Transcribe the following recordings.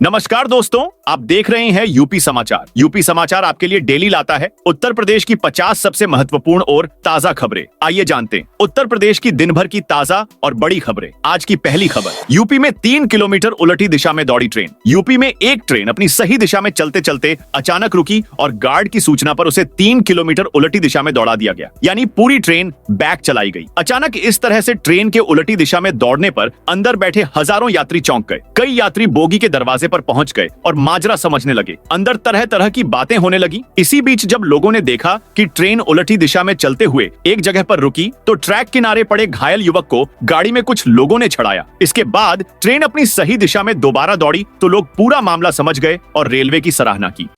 नमस्कार दोस्तों, आप देख रहे हैं यूपी समाचार। यूपी समाचार आपके लिए डेली लाता है उत्तर प्रदेश की 50 सबसे महत्वपूर्ण और ताजा खबरें। आइए जानते हैं उत्तर प्रदेश की दिन भर की ताजा और बड़ी खबरें। आज की पहली खबर, यूपी में 3 किलोमीटर उलटी दिशा में दौड़ी ट्रेन। यूपी में एक ट्रेन अपनी सही दिशा में चलते चलते अचानक रुकी और गार्ड की सूचना पर उसे 3 किलोमीटर उलटी दिशा में दौड़ा दिया गया, यानी पूरी ट्रेन बैक चलाई गई। अचानक इस तरह से ट्रेन के उलटी दिशा में दौड़ने पर अंदर बैठे हजारों यात्री चौंक गए। कई यात्री बोगी के दरवाजे पर पहुंच गए और माजरा समझने लगे। अंदर तरह तरह की बातें होने लगी। इसी बीच जब लोगों ने देखा कि ट्रेन उलटी दिशा में चलते हुए एक जगह पर रुकी, तो ट्रैक किनारे पड़े घायल युवक को गाड़ी में कुछ लोगों ने छड़ाया। इसके बाद ट्रेन अपनी सही दिशा में दोबारा दौड़ी तो लोग पूरा मामला समझ गए और रेलवे की सराहना की।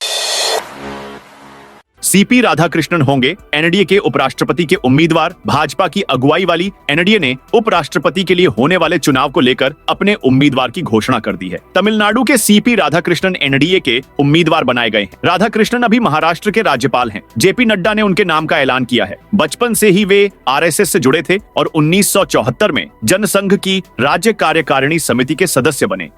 सीपी राधाकृष्णन होंगे एनडीए के उपराष्ट्रपति के उम्मीदवार। भाजपा की अगुवाई वाली एनडीए ने उपराष्ट्रपति के लिए होने वाले चुनाव को लेकर अपने उम्मीदवार की घोषणा कर दी है। तमिलनाडु के सीपी राधाकृष्णन एनडीए के उम्मीदवार बनाए गए हैं। राधाकृष्णन अभी महाराष्ट्र के राज्यपाल हैं। जेपी नड्डा ने उनके नाम का ऐलान किया है। बचपन से ही वे आरएसएस से जुड़े थे और 1974 में जनसंघ की राज्य कार्यकारिणी समिति के सदस्य बने।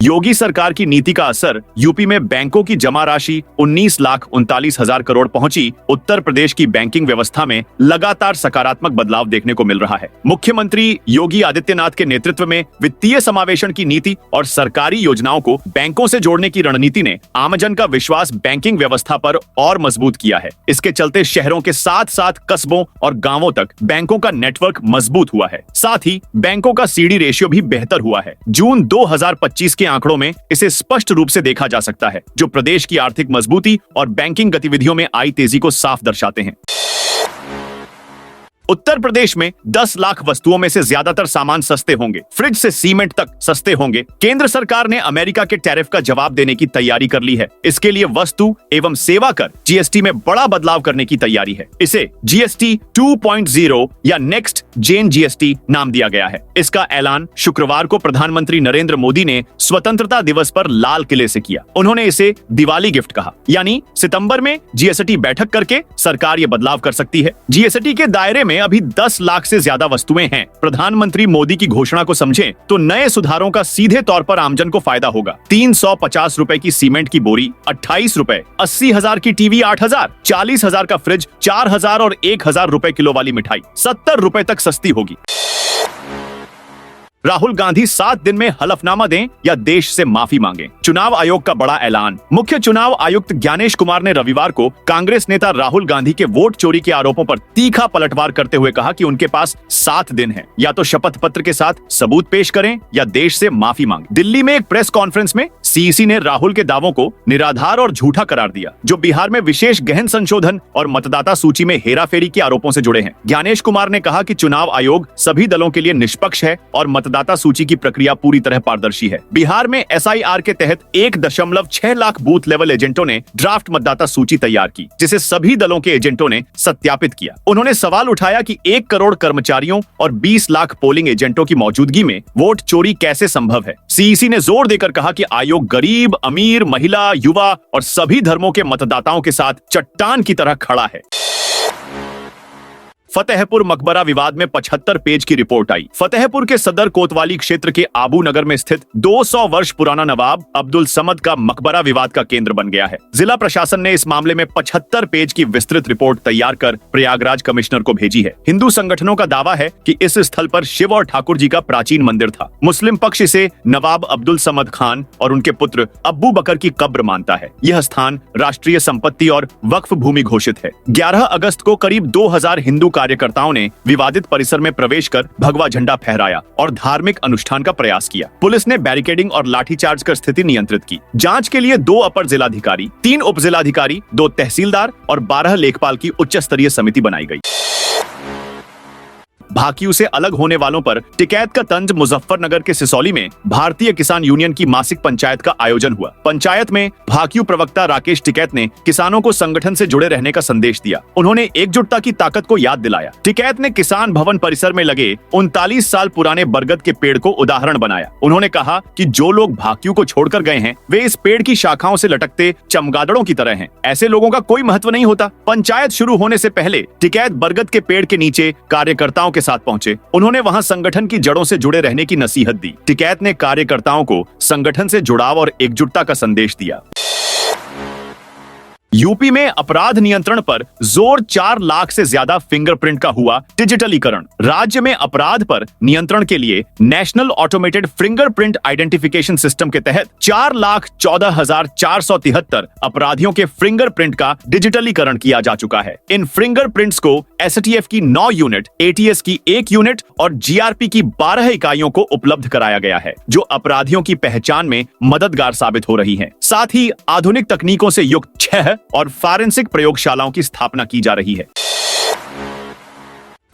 योगी सरकार की नीति का असर, यूपी में बैंकों की जमा राशि 19,39,000 करोड़ पहुंची। उत्तर प्रदेश की बैंकिंग व्यवस्था में लगातार सकारात्मक बदलाव देखने को मिल रहा है। मुख्यमंत्री योगी आदित्यनाथ के नेतृत्व में वित्तीय समावेशन की नीति और सरकारी योजनाओं को बैंकों से जोड़ने की रणनीति ने आमजन का विश्वास बैंकिंग व्यवस्था पर और मजबूत किया है। इसके चलते शहरों के साथ साथ कस्बों और गांवों तक बैंकों का नेटवर्क मजबूत हुआ है। साथ ही बैंकों का सीडी रेशियो भी बेहतर हुआ है। जून 2025 के आंकड़ों में इसे स्पष्ट रूप से देखा जा सकता है, जो प्रदेश की आर्थिक मजबूती और बैंकिंग गतिविधियों में आई तेजी को साफ दर्शाते हैं। उत्तर प्रदेश में 10 लाख वस्तुओं में से ज्यादातर सामान सस्ते होंगे। फ्रिज से सीमेंट तक सस्ते होंगे। केंद्र सरकार ने अमेरिका के टैरिफ का जवाब देने की तैयारी कर ली है। इसके लिए वस्तु एवं सेवा कर जीएसटी में बड़ा बदलाव करने की तैयारी है। इसे जीएसटी 2.0 या नेक्स्ट जेन जीएसटी नाम दिया गया है। इसका ऐलान शुक्रवार को प्रधानमंत्री नरेंद्र मोदी ने स्वतंत्रता दिवस पर लाल किले से किया। उन्होंने इसे दिवाली गिफ्ट कहा, यानी सितंबर में जीएसटी बैठक करके सरकार ये बदलाव कर सकती है। जीएसटी के दायरे में अभी 10 लाख से ज्यादा वस्तुएं हैं। प्रधानमंत्री मोदी की घोषणा को समझें तो नए सुधारों का सीधे तौर पर आमजन को फायदा होगा। 350 रुपए की सीमेंट की बोरी 28 रुपए, 80,000 की टीवी 8,000, 40,000 का फ्रिज 4,000 और 1,000 रुपए किलो वाली मिठाई 70 रुपए तक सस्ती होगी। राहुल गांधी 7 दिन में हलफनामा दें या देश से माफी मांगें। चुनाव आयोग का बड़ा ऐलान। मुख्य चुनाव आयुक्त ज्ञानेश कुमार ने रविवार को कांग्रेस नेता राहुल गांधी के वोट चोरी के आरोपों पर तीखा पलटवार करते हुए कहा कि उनके पास 7 दिन है, या तो शपथ पत्र के साथ सबूत पेश करें या देश से माफी मांगें। दिल्ली में एक प्रेस कॉन्फ्रेंस में सीईसी ने राहुल के दावों को निराधार और झूठा करार दिया, जो बिहार में विशेष गहन संशोधन और मतदाता सूची में हेराफेरी के आरोपों से जुड़े हैं। ज्ञानेश कुमार ने कहा कि चुनाव आयोग सभी दलों के लिए निष्पक्ष है और मतदाता सूची की प्रक्रिया पूरी तरह पारदर्शी है। बिहार में एसआईआर के तहत 1.6 लाख बूथ लेवल एजेंटों ने ड्राफ्ट मतदाता सूची तैयार की, जिसे सभी दलों के एजेंटों ने सत्यापित किया। उन्होंने सवाल उठाया कि 1 करोड़ कर्मचारियों और 20 लाख पोलिंग एजेंटों की मौजूदगी में वोट चोरी कैसे संभव है। सीईसी ने जोर देकर कहा कि आयोग गरीब, अमीर, महिला, युवा और सभी धर्मों के मतदाताओं के साथ चट्टान की तरह खड़ा है। फतेहपुर मकबरा विवाद में 75 पेज की रिपोर्ट आई। फतेहपुर के सदर कोतवाली क्षेत्र के आबू नगर में स्थित 200 वर्ष पुराना नवाब अब्दुल समद का मकबरा विवाद का केंद्र बन गया है। जिला प्रशासन ने इस मामले में 75 पेज की विस्तृत रिपोर्ट तैयार कर प्रयागराज कमिश्नर को भेजी है। हिंदू संगठनों का दावा है कि इस स्थल पर शिव और ठाकुर जी का प्राचीन मंदिर था। मुस्लिम पक्ष इसे नवाब अब्दुल समद खान और उनके पुत्र अब्बू बकर की कब्र मानता है। यह स्थान राष्ट्रीय संपत्ति और वक्फ भूमि घोषित है। 11 अगस्त को करीब 2000 हिंदू कार्यकर्ताओं ने विवादित परिसर में प्रवेश कर भगवा झंडा फहराया और धार्मिक अनुष्ठान का प्रयास किया। पुलिस ने बैरिकेडिंग और लाठीचार्ज कर स्थिति नियंत्रित की। जांच के लिए 2 अपर जिलाधिकारी, 3 उप जिलाधिकारी, 2 तहसीलदार और 12 लेखपाल की उच्च स्तरीय समिति बनाई गई। भाकियू से अलग होने वालों पर टिकैत का तंज। मुजफ्फरनगर के सिसौली में भारतीय किसान यूनियन की मासिक पंचायत का आयोजन हुआ। पंचायत में भाकियू प्रवक्ता राकेश टिकैत ने किसानों को संगठन से जुड़े रहने का संदेश दिया। उन्होंने एकजुटता की ताकत को याद दिलाया। टिकैत ने किसान भवन परिसर में लगे 39 साल पुराने बरगद के पेड़ को उदाहरण बनाया। उन्होंने कहा कि जो लोग भाकियू को छोड़कर गए हैं, वे इस पेड़ की शाखाओं से लटकते चमगादड़ों की तरह हैं। ऐसे लोगों का कोई महत्व नहीं होता। पंचायत शुरू होने से पहले टिकैत बरगद के पेड़ के नीचे कार्यकर्ताओं के साथ पहुंचे। उन्होंने वहां संगठन की जड़ों से जुड़े रहने की नसीहत दी। टिकैत ने कार्यकर्ताओं को संगठन से जुड़ाव और एकजुटता का संदेश दिया। यूपी में अपराध नियंत्रण पर जोर, 4 लाख से ज्यादा फिंगरप्रिंट का हुआ डिजिटलीकरण। राज्य में अपराध पर नियंत्रण के लिए national automated fingerprint identification system के तहत 4,14,473 अपराधियों के फिंगरप्रिंट का डिजिटलीकरण किया जा चुका है। इन फिंगरप्रिंट्स को एसटीएफ की 9 यूनिट, एटीएस की 1 यूनिट और जीआरपी की 12 इकाइयों को उपलब्ध कराया गया है, जो अपराधियों की पहचान में मददगार साबित हो रही हैं। साथ ही आधुनिक तकनीकों से युक्त 6 और फॉरेंसिक प्रयोगशालाओं की स्थापना की जा रही है।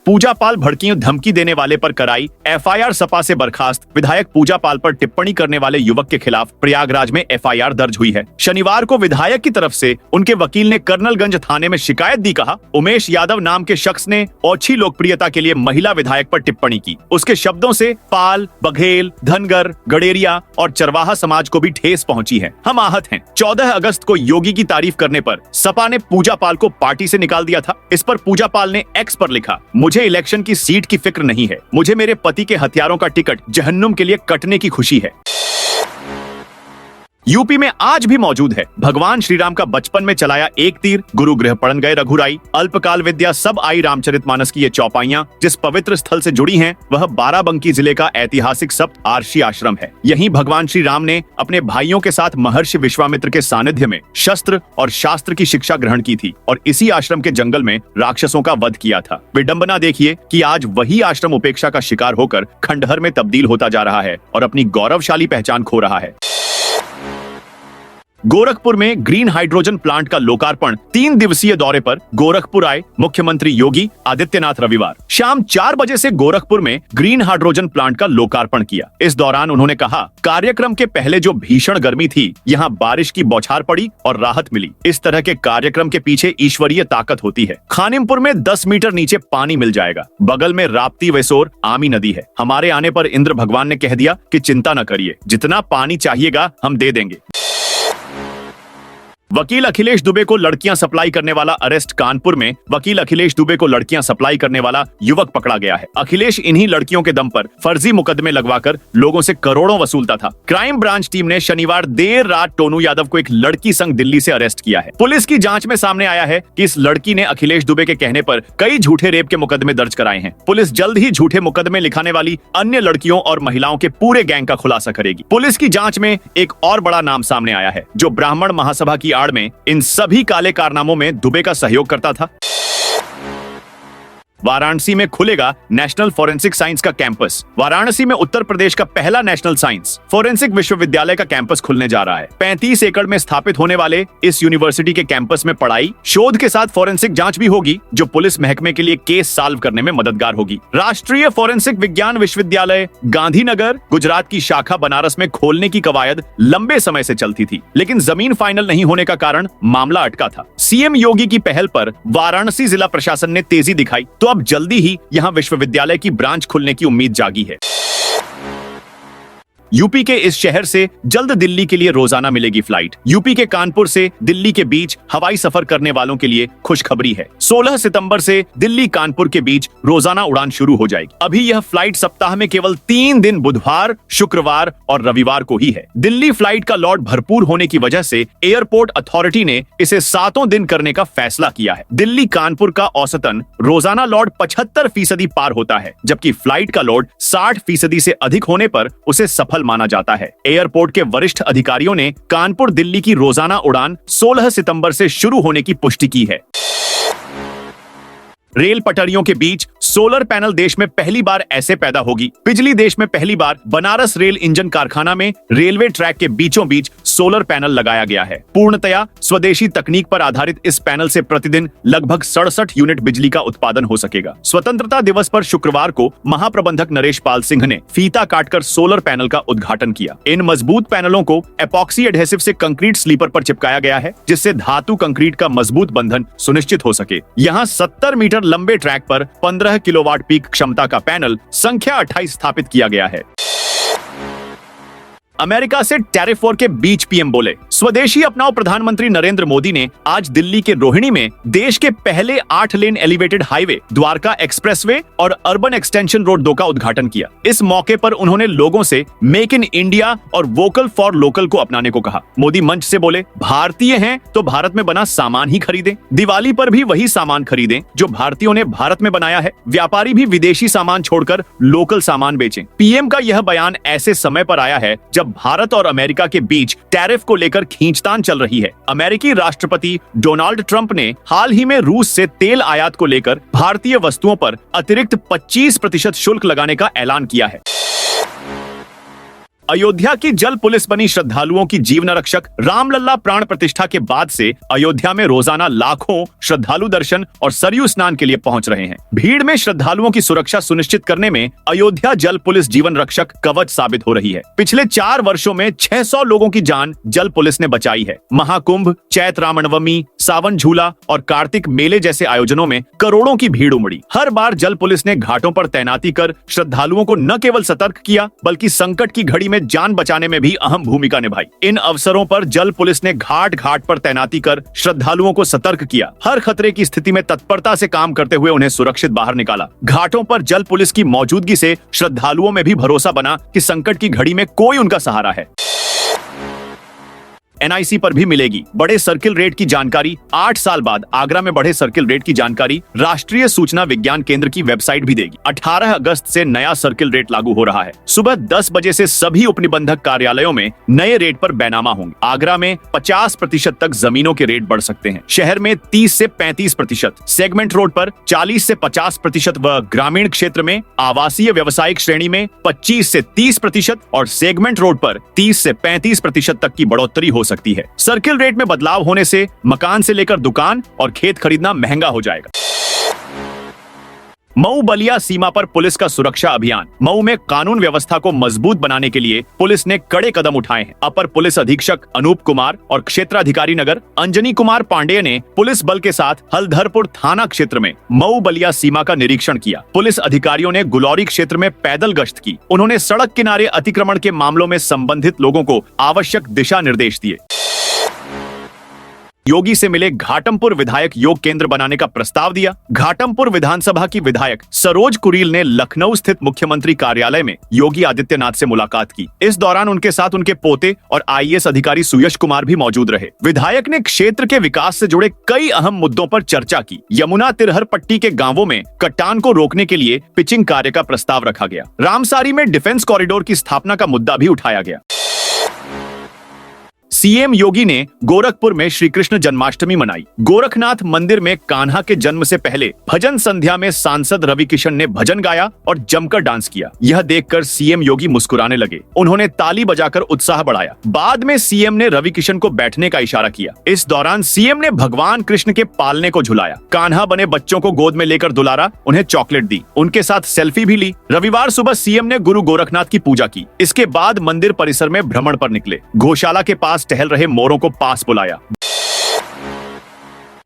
पूजा पाल भड़कियों धमकी देने वाले पर कराई एफआईआर। सपा से बर्खास्त विधायक पूजा पाल पर टिप्पणी करने वाले युवक के खिलाफ प्रयागराज में एफआईआर दर्ज हुई है। शनिवार को विधायक की तरफ से उनके वकील ने कर्नलगंज थाने में शिकायत दी। कहा, उमेश यादव नाम के शख्स ने ओछी लोकप्रियता के लिए महिला विधायक पर टिप्पणी की। उसके शब्दों से पाल, बघेल, धनगर, गडेरिया और चरवाहा समाज को भी ठेस पहुंची है। हम आहत हैं। 14 अगस्त को योगी की तारीफ करने पर सपा ने पूजा पाल को पार्टी से निकाल दिया था। इस पर पूजा पाल ने एक्स पर लिखा, मुझे इलेक्शन की सीट की फिक्र नहीं है, मुझे मेरे पति के हथियारों का टिकट जहन्नुम के लिए कटने की खुशी है। यूपी में आज भी मौजूद है। भगवान श्री राम का बचपन में चलाया एक तीर, गुरु गृह पड़न गए रघुराई, अल्पकाल विद्या सब आई रामचरितमानस की ये चौपाइयां जिस पवित्र स्थल से जुड़ी हैं, वह बाराबंकी जिले का ऐतिहासिक सप्त आर्षी आश्रम है। यहीं भगवान श्री राम ने अपने भाइयों के साथ महर्षि विश्वामित्र के सानिध्य में शस्त्र और शास्त्र की शिक्षा ग्रहण की थी और इसी आश्रम के जंगल में राक्षसों का वध किया था। विडंबना देखिए कि आज वही आश्रम उपेक्षा का शिकार होकर खंडहर में तब्दील होता जा रहा है और अपनी गौरवशाली पहचान खो रहा है। गोरखपुर में ग्रीन हाइड्रोजन प्लांट का लोकार्पण। 3 दिवसीय दौरे पर गोरखपुर आए मुख्यमंत्री योगी आदित्यनाथ रविवार शाम 4 बजे से गोरखपुर में ग्रीन हाइड्रोजन प्लांट का लोकार्पण किया। इस दौरान उन्होंने कहा, कार्यक्रम के पहले जो भीषण गर्मी थी, यहाँ बारिश की बौछार पड़ी और राहत मिली। इस तरह के कार्यक्रम के पीछे ईश्वरीय ताकत होती है। खानिमपुर में 10 मीटर नीचे पानी मिल जाएगा। बगल में राप्ती वेसोर आमी नदी है। हमारे आने पर इंद्र भगवान ने कह दिया कि चिंता न करिए, जितना पानी चाहिएगा हम दे देंगे। वकील अखिलेश दुबे को लड़कियां सप्लाई करने वाला अरेस्ट। कानपुर में वकील अखिलेश दुबे को लड़कियां सप्लाई करने वाला युवक पकड़ा गया है। अखिलेश इन्हीं लड़कियों के दम पर फर्जी मुकदमे लगवाकर लोगों से करोड़ों वसूलता था। क्राइम ब्रांच टीम ने शनिवार देर रात टोनू यादव को एक लड़की संग दिल्ली से अरेस्ट किया है। पुलिस की जांच में सामने आया है कि इस लड़की ने अखिलेश दुबे के कहने पर कई झूठे रेप के मुकदमे दर्ज कराए हैं। पुलिस जल्द ही झूठे मुकदमे लिखाने वाली अन्य लड़कियों और महिलाओं के पूरे गैंग का खुलासा करेगी। पुलिस की जांच में एक और बड़ा नाम सामने आया है, जो ब्राह्मण महासभा की आड़ में इन सभी काले कारनामों में दुबे का सहयोग करता था। वाराणसी में खुलेगा नेशनल फोरेंसिक साइंस का कैंपस। वाराणसी में उत्तर प्रदेश का पहला नेशनल साइंस फोरेंसिक विश्वविद्यालय का कैंपस खुलने जा रहा है। 35 एकड़ में स्थापित होने वाले इस यूनिवर्सिटी के कैंपस में पढ़ाई, शोध के साथ फोरेंसिक जांच भी होगी, जो पुलिस महकमे के लिए केस सॉल्व करने में मददगार होगी। राष्ट्रीय फोरेंसिक विज्ञान विश्वविद्यालय गांधीनगर गुजरात की शाखा बनारस में खोलने की कवायद लंबे समय से चलती थी, लेकिन जमीन फाइनल नहीं होने का कारण मामला अटका था। सीएम योगी की पहल पर वाराणसी जिला प्रशासन ने तेजी दिखाई, तो अब जल्दी ही यहां विश्वविद्यालय की ब्रांच खुलने की उम्मीद जागी है। यूपी के इस शहर से जल्द दिल्ली के लिए रोजाना मिलेगी फ्लाइट। यूपी के कानपुर से दिल्ली के बीच हवाई सफर करने वालों के लिए खुशखबरी है। 16 सितंबर से दिल्ली कानपुर के बीच रोजाना उड़ान शुरू हो जाएगी। अभी यह फ्लाइट सप्ताह में केवल 3 दिन बुधवार, शुक्रवार और रविवार को ही है। दिल्ली फ्लाइट का लॉट भरपूर होने की वजह से एयरपोर्ट अथॉरिटी ने इसे 7 दिन करने का फैसला किया है। दिल्ली कानपुर का औसतन रोजाना लॉट 75% पार होता है, जबकि फ्लाइट का लॉट 60% से अधिक होने पर उसे सफल माना जाता है। एयरपोर्ट के वरिष्ठ अधिकारियों ने कानपुर दिल्ली की रोजाना उड़ान 16 सितंबर से शुरू होने की पुष्टि की है। रेल पटरियों के बीच सोलर पैनल देश में पहली बार ऐसे पैदा होगी। बिजली देश में पहली बार बनारस रेल इंजन कारखाना में रेलवे ट्रैक के बीचों बीच सोलर पैनल लगाया गया है। पूर्णतया स्वदेशी तकनीक पर आधारित इस पैनल से प्रतिदिन लगभग 67 यूनिट बिजली का उत्पादन हो सकेगा। स्वतंत्रता दिवस पर शुक्रवार को महाप्रबंधक नरेश पाल सिंह ने फीता काटकर सोलर पैनल का उद्घाटन किया। इन मजबूत पैनलों को एपॉक्सी एडहेसिव से कंक्रीट स्लीपर पर चिपकाया गया है, जिससे धातु कंक्रीट का मजबूत बंधन सुनिश्चित हो सके। यहाँ 70 मीटर लंबे ट्रैक पर 15 किलोवाट पीक क्षमता का पैनल संख्या 28 स्थापित किया गया है। अमेरिका से टैरिफ वॉर के बीच पीएम बोले, स्वदेशी अपनाओ। प्रधानमंत्री नरेंद्र मोदी ने आज दिल्ली के रोहिणी में देश के पहले 8 lane elevated highway Dwarka expressway और अर्बन एक्सटेंशन रोड 2 का उद्घाटन किया। इस मौके पर उन्होंने लोगों से मेक इन इंडिया और वोकल फॉर लोकल को अपनाने को कहा। मोदी मंच से बोले, भारतीय हैं तो भारत में बना सामान ही खरीदें, दिवाली पर भी वही सामान खरीदें जो भारतीयों ने भारत में बनाया है। व्यापारी भी विदेशी सामान छोड़कर लोकल सामान बेचें। पीएम का यह बयान ऐसे समय पर आया है जब भारत और अमेरिका के बीच टैरिफ को लेकर खींचतान चल रही है। अमेरिकी राष्ट्रपति डोनाल्ड ट्रंप ने हाल ही में रूस से तेल आयात को लेकर भारतीय वस्तुओं पर अतिरिक्त 25% शुल्क लगाने का ऐलान किया है। अयोध्या की जल पुलिस बनी श्रद्धालुओं की जीवन रक्षक। रामलला प्राण प्रतिष्ठा के बाद से अयोध्या में रोजाना लाखों श्रद्धालु दर्शन और सरयू स्नान के लिए पहुंच रहे हैं। भीड़ में श्रद्धालुओं की सुरक्षा सुनिश्चित करने में अयोध्या जल पुलिस जीवन रक्षक कवच साबित हो रही है। पिछले 4 वर्षों में 600 लोगों की जान जल पुलिस ने बचाई है। महाकुंभ, चैत्र रामनवमी, सावन झूला और कार्तिक मेले जैसे आयोजनों में करोड़ों की भीड़ उमड़ी। हर बार जल पुलिस ने घाटों पर तैनाती कर श्रद्धालुओं को न केवल सतर्क किया बल्कि संकट की घड़ी में जान बचाने में भी अहम भूमिका निभाई। इन अवसरों पर जल पुलिस ने घाट घाट पर तैनाती कर श्रद्धालुओं को सतर्क किया। हर खतरे की स्थिति में तत्परता से काम करते हुए उन्हें सुरक्षित बाहर निकाला। घाटों पर जल पुलिस की मौजूदगी से श्रद्धालुओं में भी भरोसा बना कि संकट की घड़ी में कोई उनका सहारा है। एनआईसी पर भी मिलेगी बड़े सर्किल रेट की जानकारी। 8 साल बाद आगरा में बढ़े सर्किल रेट की जानकारी राष्ट्रीय सूचना विज्ञान केंद्र की वेबसाइट भी देगी। 18 अगस्त से नया सर्किल रेट लागू हो रहा है। सुबह 10 बजे से सभी उपनिबंधक कार्यालयों में नए रेट पर बैनामा होंगे। आगरा में 50% तक जमीनों के रेट बढ़ सकते हैं। शहर में 30 से 35%, सेगमेंट रोड पर 40 से 50% व ग्रामीण क्षेत्र में आवासीय व्यवसायिक श्रेणी में 25 से 30% और सेगमेंट रोड पर 30 से 35% तक की बढ़ोतरी हो सकती है। सर्किल रेट में बदलाव होने से मकान से लेकर दुकान और खेत खरीदना महंगा हो जाएगा। मऊ बलिया सीमा पर पुलिस का सुरक्षा अभियान। मऊ में कानून व्यवस्था को मजबूत बनाने के लिए पुलिस ने कड़े कदम उठाए हैं। अपर पुलिस अधीक्षक अनूप कुमार और क्षेत्राधिकारी नगर अंजनी कुमार पांडेय ने पुलिस बल के साथ हलधरपुर थाना क्षेत्र में मऊ बलिया सीमा का निरीक्षण किया। पुलिस अधिकारियों ने गुलौरी क्षेत्र में पैदल गश्त की। उन्होंने सड़क किनारे अतिक्रमण के मामलों में संबंधित लोगों को आवश्यक दिशा निर्देश दिए। योगी से मिले घाटमपुर विधायक योग केंद्र बनाने का प्रस्ताव दिया। घाटमपुर विधानसभा की विधायक सरोज कुरील ने लखनऊ स्थित मुख्यमंत्री कार्यालय में योगी आदित्यनाथ से मुलाकात की। इस दौरान उनके साथ उनके पोते और आईएएस अधिकारी सुयश कुमार भी मौजूद रहे। विधायक ने क्षेत्र के विकास से जुड़े कई अहम मुद्दों पर चर्चा की। यमुना तिरहर पट्टी के गांवों में कटान को रोकने के लिए पिचिंग कार्य का प्रस्ताव रखा गया। रामसारी में डिफेंस कॉरिडोर की स्थापना का मुद्दा भी उठाया गया। सीएम योगी ने गोरखपुर में श्री कृष्ण जन्माष्टमी मनाई। गोरखनाथ मंदिर में कान्हा के जन्म से पहले भजन संध्या में सांसद रवि किशन ने भजन गाया और जमकर डांस किया। यह देखकर सीएम योगी मुस्कुराने लगे। उन्होंने ताली बजाकर उत्साह बढ़ाया। बाद में सीएम ने रवि किशन को बैठने का इशारा किया। इस दौरान सीएम ने भगवान कृष्ण के पालने को झुलाया। कान्हा बने बच्चों को गोद में लेकर दुलारा, उन्हें चॉकलेट दी, उनके साथ सेल्फी भी ली। रविवार सुबह सीएम ने गुरु गोरखनाथ की पूजा की। इसके बाद मंदिर परिसर में भ्रमण पर निकले। गौशाला के पास टहल रहे मोरों को पास बुलाया।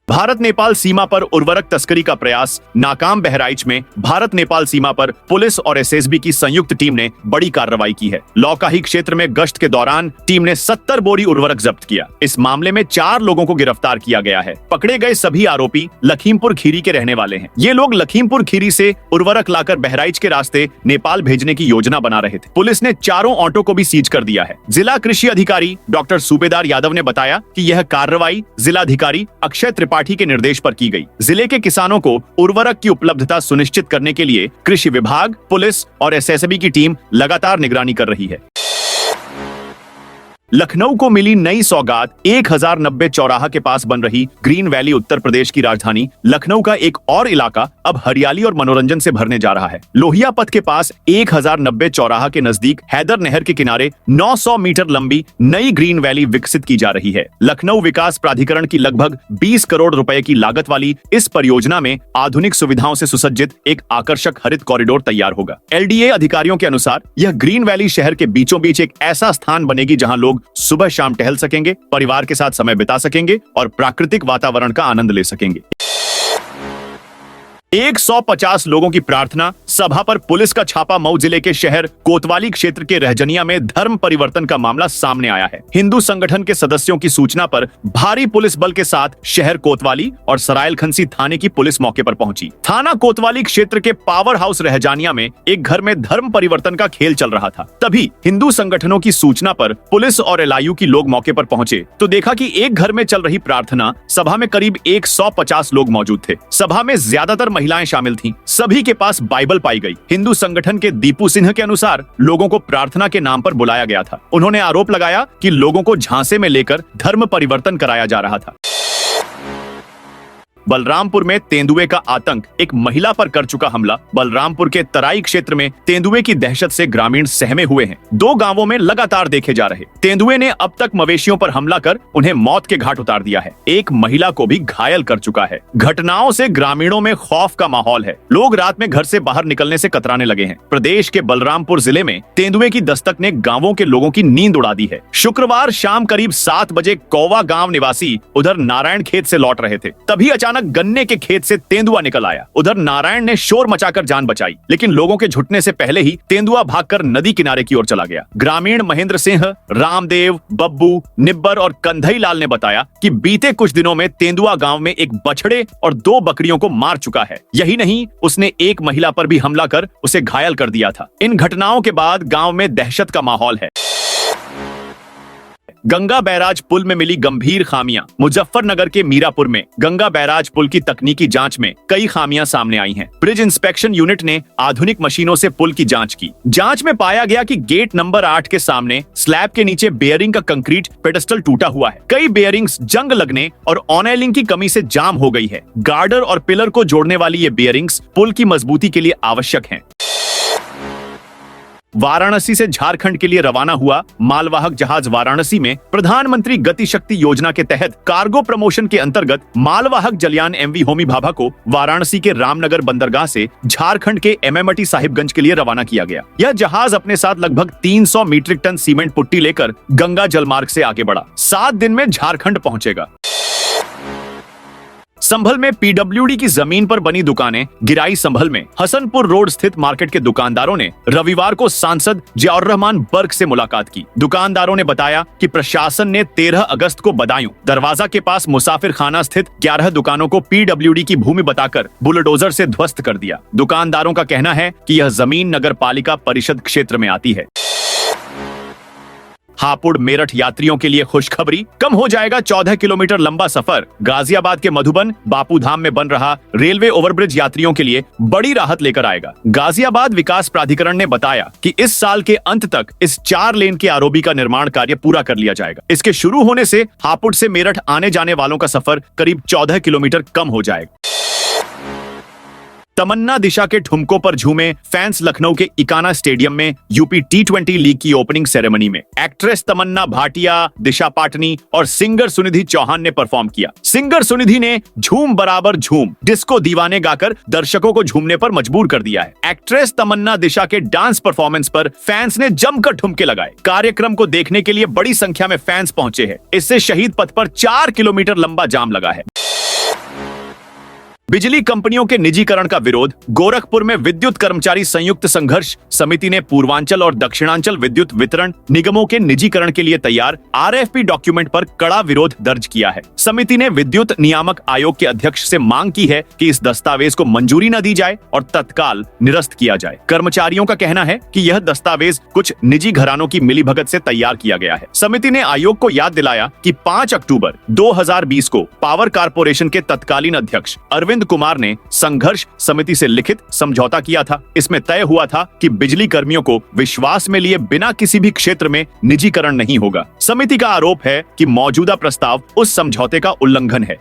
भारत नेपाल सीमा पर उर्वरक तस्करी का प्रयास नाकाम। बहराइच में भारत नेपाल सीमा पर पुलिस और एसएसबी की संयुक्त टीम ने बड़ी कार्रवाई की है। लौकाही क्षेत्र में गश्त के दौरान टीम ने 70 बोरी उर्वरक जब्त किया। इस मामले में 4 लोगों को गिरफ्तार किया गया है। पकड़े गए सभी आरोपी लखीमपुर खीरी के रहने वाले हैं। ये लोग लखीमपुर खीरी से उर्वरक लाकर बहराइच के रास्ते नेपाल भेजने की योजना बना रहे थे। पुलिस ने 4 ऑटो को भी सीज कर दिया है। जिला कृषि अधिकारी डॉक्टर सूबेदार यादव ने बताया कि यह कार्रवाई जिलाधिकारी अक्षय त्रिपाठी के निर्देश पर की गई। जिले के किसानों को उर्वरक की उपलब्धता सुनिश्चित करने के लिए कृषि विभाग, पुलिस और एसएसबी की टीम लगातार निगरानी कर रही है। लखनऊ को मिली नई सौगात। 1090 चौराहा के पास बन रही ग्रीन वैली उत्तर प्रदेश की राजधानी लखनऊ का एक और इलाका अब हरियाली और मनोरंजन से भरने जा रहा है। लोहिया पथ के पास 1090 चौराहा के नजदीक हैदर नहर के किनारे 900 मीटर लंबी नई ग्रीन वैली विकसित की जा रही है। लखनऊ विकास प्राधिकरण की लगभग 20 करोड़ रुपए की लागत वाली इस परियोजना में आधुनिक सुविधाओं से सुसज्जित एक आकर्षक हरित कॉरिडोर तैयार होगा। एलडीए अधिकारियों के अनुसार यह ग्रीन वैली शहर के बीचों बीच एक ऐसा स्थान बनेगी जहां लोग सुबह शाम टहल सकेंगे, परिवार के साथ समय बिता सकेंगे और प्राकृतिक वातावरण का आनंद ले सकेंगे। 150 लोगों की प्रार्थना सभा पर पुलिस का छापा। मऊ जिले के शहर कोतवाली क्षेत्र के रहजनिया में धर्म परिवर्तन का मामला सामने आया है। हिंदू संगठन के सदस्यों की सूचना पर भारी पुलिस बल के साथ शहर कोतवाली और सरायलखनसी थाने की पुलिस मौके पर पहुंची। थाना कोतवाली क्षेत्र के पावर हाउस रहजानिया में एक घर में धर्म परिवर्तन का खेल चल रहा था। तभी हिंदू संगठनों की सूचना पर पुलिस और एलआईयू की लोग मौके पर पहुंचे तो देखा कि एक घर में चल रही प्रार्थना सभा में करीब 150 लोग मौजूद थे। सभा में ज्यादातर महिलाएं शामिल थीं। सभी के पास बाइबल पाई गई। हिंदू संगठन के दीपू सिंह के अनुसार लोगों को प्रार्थना के नाम पर बुलाया गया था। उन्होंने आरोप लगाया कि लोगों को झांसे में लेकर धर्म परिवर्तन कराया जा रहा था। बलरामपुर में तेंदुए का आतंक, एक महिला पर कर चुका हमला। बलरामपुर के तराई क्षेत्र में तेंदुए की दहशत से ग्रामीण सहमे हुए हैं। 2 गांवों में लगातार देखे जा रहे तेंदुए ने अब तक मवेशियों पर हमला कर उन्हें मौत के घाट उतार दिया है। एक महिला को भी घायल कर चुका है। घटनाओं से ग्रामीणों में खौफ का माहौल है। लोग रात में घर से बाहर निकलने से कतराने लगे हैं। प्रदेश के बलरामपुर जिले में तेंदुए की दस्तक ने गांवों के लोगों की नींद उड़ा दी है। शुक्रवार शाम करीब 7 बजे कौवा गांव निवासी उधर नारायण खेत से लौट रहे थे। तभी अचानक गन्ने के खेत से तेंदुआ निकल आया। उधर नारायण ने शोर मचाकर जान बचाई, लेकिन लोगों के जुटने से पहले ही तेंदुआ भागकर नदी किनारे की ओर चला गया। ग्रामीण महेंद्र सिंह, रामदेव, बब्बू, निब्बर और कंधई लाल ने बताया कि बीते कुछ दिनों में तेंदुआ गांव में एक बछड़े और 2 बकरियों को मार चुका है। यही नहीं, उसने एक महिला पर भी हमला कर उसे घायल कर दिया था। इन घटनाओं के बाद गांव में दहशत का माहौल है। गंगा बैराज पुल में मिली गंभीर खामियां। मुजफ्फरनगर के मीरापुर में गंगा बैराज पुल की तकनीकी जांच में कई खामियां सामने आई हैं। ब्रिज इंस्पेक्शन यूनिट ने आधुनिक मशीनों से पुल की जांच की। जांच में पाया गया कि गेट नंबर 8 के सामने स्लैब के नीचे बेयरिंग का कंक्रीट पेडस्टल टूटा हुआ है। कई बेयरिंग्स जंग लगने और ऑनआयलिंग की कमी से जाम हो गई है। गार्डर और पिलर को जोड़ने वाली ये बेयरिंग्स पुल की मजबूती के लिए आवश्यक हैं। वाराणसी से झारखंड के लिए रवाना हुआ मालवाहक जहाज वाराणसी में प्रधानमंत्री गति शक्ति योजना के तहत कार्गो प्रमोशन के अंतर्गत मालवाहक जलयान एमवी होमी भाभा को वाराणसी के रामनगर बंदरगाह से झारखंड के एमएमटी साहिबगंज के लिए रवाना किया गया। यह जहाज अपने साथ लगभग 300 मीट्रिक टन सीमेंट पुट्टी लेकर गंगा जलमार्ग से आगे बढ़ा। 7 दिन में झारखंड पहुंचेगा। संभल में पीडब्ल्यूडी की जमीन पर बनी दुकानें गिराई। संभल में हसनपुर रोड स्थित मार्केट के दुकानदारों ने रविवार को सांसद जियाउर रहमान बर्क से मुलाकात की। दुकानदारों ने बताया कि प्रशासन ने 13 अगस्त को बदायूं दरवाजा के पास मुसाफिर खाना स्थित 11 दुकानों को पीडब्ल्यूडी की भूमि बताकर बुलडोजर से ध्वस्त कर दिया। दुकानदारों का कहना है कि यह जमीन नगर पालिका परिषद क्षेत्र में आती है। हापुड़ मेरठ यात्रियों के लिए खुशखबरी, कम हो जाएगा 14 किलोमीटर लंबा सफर। गाजियाबाद के मधुबन बापू धाम में बन रहा रेलवे ओवरब्रिज यात्रियों के लिए बड़ी राहत लेकर आएगा। गाजियाबाद विकास प्राधिकरण ने बताया कि इस साल के अंत तक इस 4 लेन के आरओबी का निर्माण कार्य पूरा कर लिया जाएगा। इसके शुरू होने से हापुड़ से मेरठ आने जाने वालों का सफर करीब 14 किलोमीटर कम हो जाएगा। तमन्ना दिशा के ठुमकों पर झूमे फैंस लखनऊ के इकाना स्टेडियम में यूपी T20 लीग की ओपनिंग सेरेमनी में एक्ट्रेस तमन्ना भाटिया, दिशा पाटनी और सिंगर सुनिधि चौहान ने परफॉर्म किया। सिंगर सुनिधि ने झूम बराबर झूम डिस्को दीवाने गाकर दर्शकों को झूमने पर मजबूर कर दिया है। एक्ट्रेस तमन्ना दिशा के डांस परफॉर्मेंस पर फैंस ने जमकर ठुमके लगाए। कार्यक्रम को देखने के लिए बड़ी संख्या में फैंस पहुंचे हैं। इससे शहीद पथ पर 4 किलोमीटर लंबा जाम लगा है। बिजली कंपनियों के निजीकरण का विरोध। गोरखपुर में विद्युत कर्मचारी संयुक्त संघर्ष समिति ने पूर्वांचल और दक्षिणांचल विद्युत वितरण निगमों के निजीकरण के लिए तैयार आरएफपी डॉक्यूमेंट पर कड़ा विरोध दर्ज किया है। समिति ने विद्युत नियामक आयोग के अध्यक्ष से मांग की है कि इस दस्तावेज को मंजूरी न दी जाए और तत्काल निरस्त किया जाए। कर्मचारियों का कहना है कि यह दस्तावेज कुछ निजी घरानों की मिलीभगत से तैयार किया गया है। समिति ने आयोग को याद दिलाया कि 5 अक्टूबर 2020 को पावर कारपोरेशन के तत्कालीन अध्यक्ष अरविंद कुमार ने संघर्ष समिति से लिखित समझौता किया था। इसमें तय हुआ था कि बिजली कर्मियों को विश्वास में लिए बिना किसी भी क्षेत्र में निजीकरण नहीं होगा। समिति का आरोप है कि मौजूदा प्रस्ताव उस समझौते का उल्लंघन है।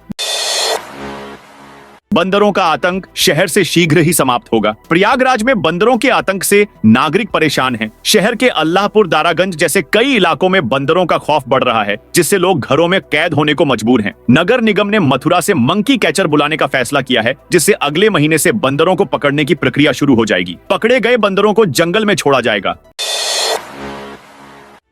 बंदरों का आतंक शहर से शीघ्र ही समाप्त होगा। प्रयागराज में बंदरों के आतंक से नागरिक परेशान हैं। शहर के अल्लाहपुर, दारागंज जैसे कई इलाकों में बंदरों का खौफ बढ़ रहा है, जिससे लोग घरों में कैद होने को मजबूर हैं। नगर निगम ने मथुरा से मंकी कैचर बुलाने का फैसला किया है, जिससे अगले महीने से बंदरों को पकड़ने की प्रक्रिया शुरू हो जाएगी। पकड़े गए बंदरों को जंगल में छोड़ा जाएगा।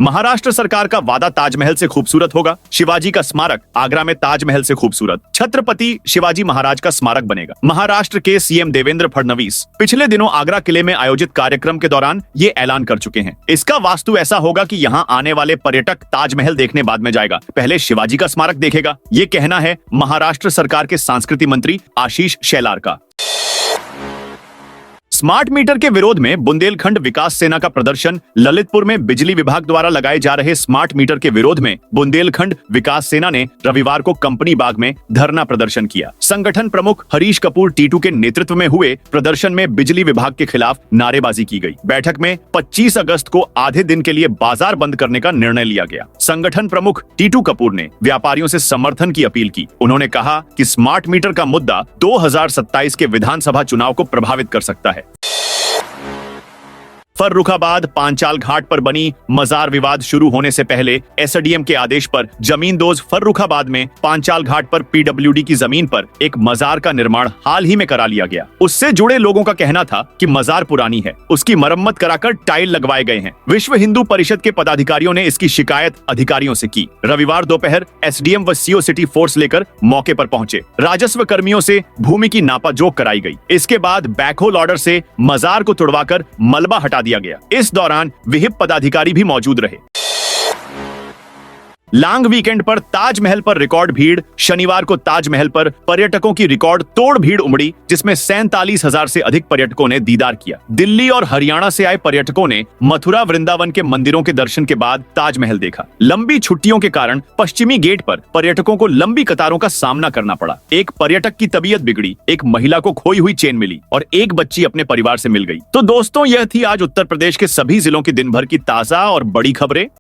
महाराष्ट्र सरकार का वादा ताजमहल से खूबसूरत होगा, शिवाजी का स्मारक आगरा में ताजमहल से खूबसूरत, छत्रपति शिवाजी महाराज का स्मारक बनेगा। महाराष्ट्र के सीएम देवेंद्र फडणवीस पिछले दिनों आगरा किले में आयोजित कार्यक्रम के दौरान ये ऐलान कर चुके हैं। इसका वास्तु ऐसा होगा कि यहाँ आने वाले पर्यटक ताजमहल देखने बाद में जाएगा, पहले शिवाजी का स्मारक देखेगा। ये कहना है महाराष्ट्र सरकार के संस्कृति मंत्री आशीष शेलार का। स्मार्ट मीटर के विरोध में बुंदेलखंड विकास सेना का प्रदर्शन। ललितपुर में बिजली विभाग द्वारा लगाए जा रहे स्मार्ट मीटर के विरोध में बुंदेलखंड विकास सेना ने रविवार को कंपनी बाग में धरना प्रदर्शन किया। संगठन प्रमुख हरीश कपूर टीटू के नेतृत्व में हुए प्रदर्शन में बिजली विभाग के खिलाफ नारेबाजी की गई। बैठक में 25 अगस्त को आधे दिन के लिए बाजार बंद करने का निर्णय लिया गया। संगठन प्रमुख टीटू कपूर ने व्यापारियों से समर्थन की अपील की। उन्होंने कहा कि स्मार्ट मीटर का मुद्दा 2027 के विधानसभा चुनाव को प्रभावित कर सकता है। फर्रुखाबाद पांचाल घाट पर बनी मजार विवाद शुरू होने से पहले एसडीएम के आदेश पर जमींदोज फर्रुखाबाद में पांचाल घाट पर पीडब्ल्यूडी की जमीन पर एक मजार का निर्माण हाल ही में करा लिया गया। उससे जुड़े लोगों का कहना था कि मजार पुरानी है, उसकी मरम्मत कराकर टाइल लगवाए गए हैं। विश्व हिंदू परिषद के पदाधिकारियों ने इसकी शिकायत अधिकारियों से की। रविवार दोपहर एसडीएम व सीओ सिटी फोर्स लेकर मौके पर पहुंचे। राजस्व कर्मियों से भूमि की नापाजोख कराई गई। इसके बाद बैकहोल ऑर्डर से मजार को तुड़वाकर मलबा हटा दिया गया। इस दौरान विहिप पदाधिकारी भी मौजूद रहे। लॉन्ग वीकेंड पर ताजमहल पर रिकॉर्ड भीड़। शनिवार को ताजमहल पर पर्यटकों की रिकॉर्ड तोड़ भीड़ उमड़ी, जिसमें 47,000 से अधिक पर्यटकों ने दीदार किया। दिल्ली और हरियाणा से आए पर्यटकों ने मथुरा वृंदावन के मंदिरों के दर्शन के बाद ताजमहल देखा। लंबी छुट्टियों के कारण पश्चिमी गेट पर पर्यटकों को लंबी कतारों का सामना करना पड़ा। एक पर्यटक की तबीयत बिगड़ी, एक महिला को खोई हुई चेन मिली और एक बच्ची अपने परिवार से मिल गई। तो दोस्तों, यह थी आज उत्तर प्रदेश के सभी जिलों की दिन भर की ताजा और बड़ी खबरें।